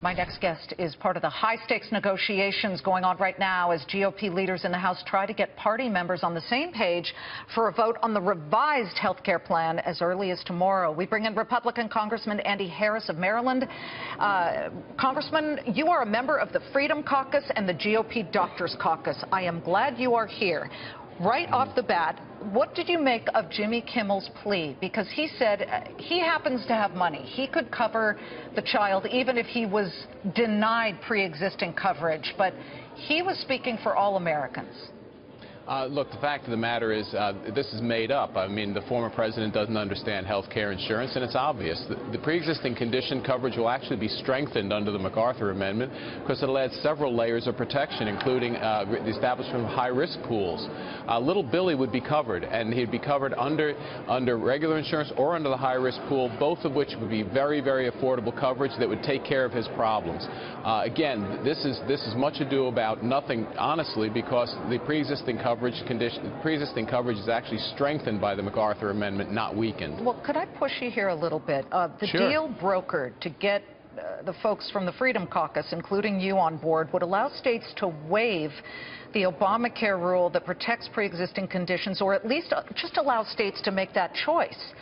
My next guest is part of the high-stakes negotiations going on right now as GOP leaders in the House try to get party members on the same page for a vote on the revised health care plan as early as tomorrow. We bring in Republican Congressman Andy Harris of Maryland. Congressman, you are a member of the Freedom Caucus and the GOP Doctors Caucus. I am glad you are here. Right off the bat, what did you make of Jimmy Kimmel's plea? Because he said he happens to have money. He could cover the child even if he was denied pre-existing coverage. But he was speaking for all Americans. Look, the fact of the matter is this is made up. I mean, the former president doesn't understand health care insurance, and it's obvious. The pre-existing condition coverage will actually be strengthened under the MacArthur Amendment because it'll add several layers of protection, including the establishment of high-risk pools. Little Billy would be covered, and he'd be covered under regular insurance or under the high-risk pool, both of which would be very, very affordable coverage that would take care of his problems. Again, this is much ado about nothing, honestly, because the pre-existing coverage is actually strengthened by the MacArthur Amendment, not weakened. Well, could I push you here a little bit? The Sure. deal brokered to get the folks from the Freedom Caucus, including you, on board, would allow states to waive the Obamacare rule that protects pre-existing conditions, or at least just allow states to make that choice.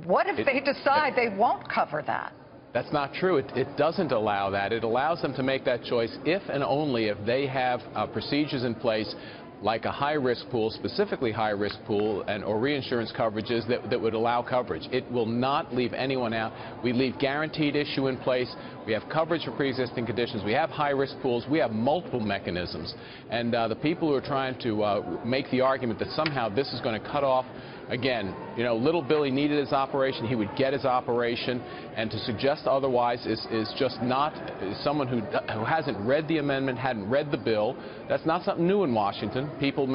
What if they decide they won't cover that? That's not true. It doesn't allow that. It allows them to make that choice if and only if they have procedures in place like a high-risk pool, specifically high-risk pool, or reinsurance coverages that would allow coverage. It will not leave anyone out. We leave guaranteed issue in place. We have coverage for pre-existing conditions. We have high-risk pools. We have multiple mechanisms. And the people who are trying to make the argument that somehow this is going to cut off, again, you know, little Billy needed his operation. He would get his operation. And to suggest otherwise is just not someone who hasn't read the amendment, hadn't read the bill. That's not something new in Washington. People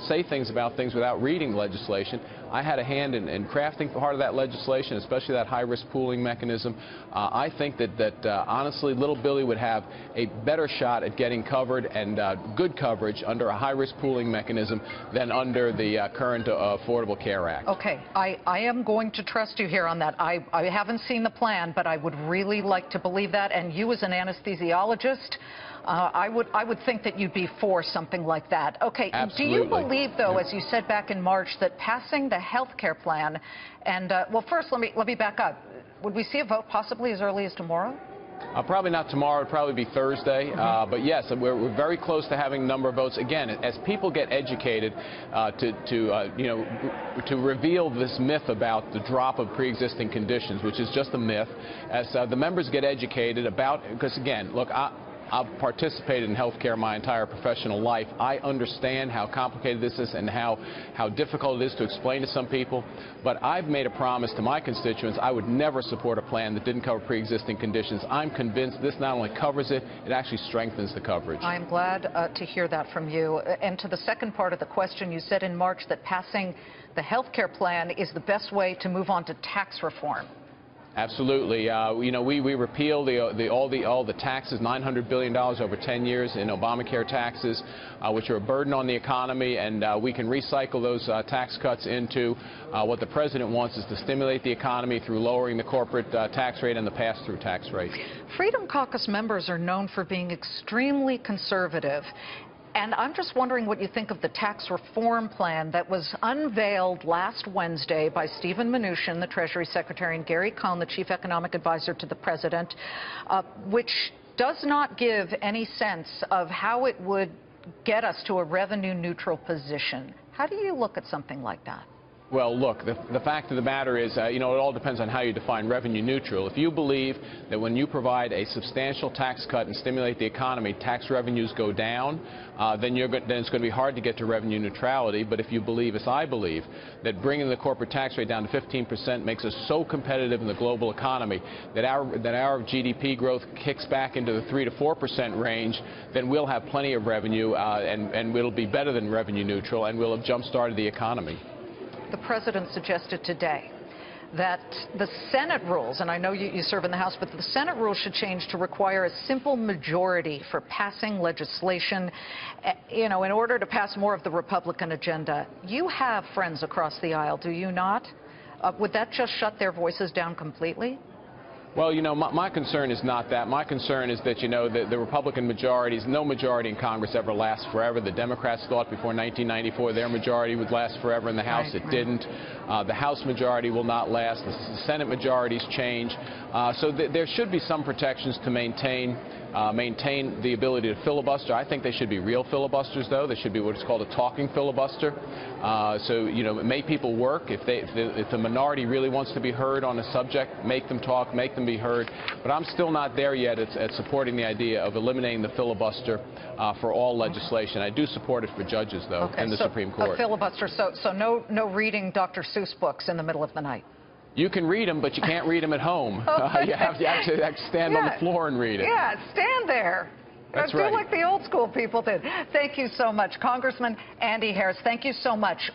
say things about things without reading legislation. I had a hand in crafting part of that legislation, especially that high-risk pooling mechanism. I think that honestly, little Billy would have a better shot at getting covered and good coverage under a high-risk pooling mechanism than under the current Affordable Care Act. Okay, I am going to trust you here on that. I haven't seen the plan, but I would really like to believe that. And you, as an anesthesiologist, I would think that you'd be for something like that. Okay. Absolutely. Do you believe, though, as you said back in March, that passing the health care plan and well, first let me back up. Would we see a vote possibly as early as tomorrow? Probably not tomorrow. It'll probably be Thursday. But yes, we're very close to having a number of votes. Again, as people get educated to reveal this myth about the drop of pre-existing conditions, which is just a myth, as the members get educated about, because again, look, I've participated in healthcare my entire professional life. I understand how complicated this is and how difficult it is to explain to some people. But I've made a promise to my constituents I would never support a plan that didn't cover pre-existing conditions. I'm convinced this not only covers it, it actually strengthens the coverage. I'm glad to hear that from you. And to the second part of the question, you said in March that passing the healthcare plan is the best way to move on to tax reform. Absolutely. We repealed all the taxes, $900 billion over 10 years in Obamacare taxes, which are a burden on the economy, and we can recycle those tax cuts into what the president wants, is to stimulate the economy through lowering the corporate tax rate and the pass-through tax rate. Freedom Caucus members are known for being extremely conservative. And I'm just wondering what you think of the tax reform plan that was unveiled last Wednesday by Steven Mnuchin, the Treasury Secretary, and Gary Cohn, the Chief Economic Advisor to the President, which does not give any sense of how it would get us to a revenue-neutral position. How do you look at something like that? Well, look, the fact of the matter is, it all depends on how you define revenue neutral. If you believe that when you provide a substantial tax cut and stimulate the economy, tax revenues go down, then it's going to be hard to get to revenue neutrality. But if you believe, as I believe, that bringing the corporate tax rate down to 15% makes us so competitive in the global economy that our GDP growth kicks back into the 3 to 4% range, then we'll have plenty of revenue, and it'll be better than revenue neutral, and we'll have jump-started the economy. The president suggested today that the Senate rules, and I know you serve in the House, but the Senate rules should change to require a simple majority for passing legislation, in order to pass more of the Republican agenda. You have friends across the aisle, do you not? Would that just shut their voices down completely? Well, you know, my concern is not that. My concern is that, you know, the Republican majorities, no majority in Congress ever lasts forever. The Democrats thought before 1994 their majority would last forever in the House. It didn't. The House majority will not last. The Senate majorities change. So there should be some protections to maintain the ability to filibuster. I think they should be real filibusters, though. They should be what is called a talking filibuster. So, you know, make people work. If the minority really wants to be heard on a subject, make them talk, make them be heard. But I'm still not there yet at supporting the idea of eliminating the filibuster for all legislation. I do support it for judges, though, in the Supreme Court. A filibuster, so no reading Dr. Seuss books in the middle of the night. You can read them, but you can't read them at home. You have to stand on the floor and read it. Yeah, stand there. That's Do right. like the old school people did. Thank you so much, Congressman Andy Harris. Thank you so much.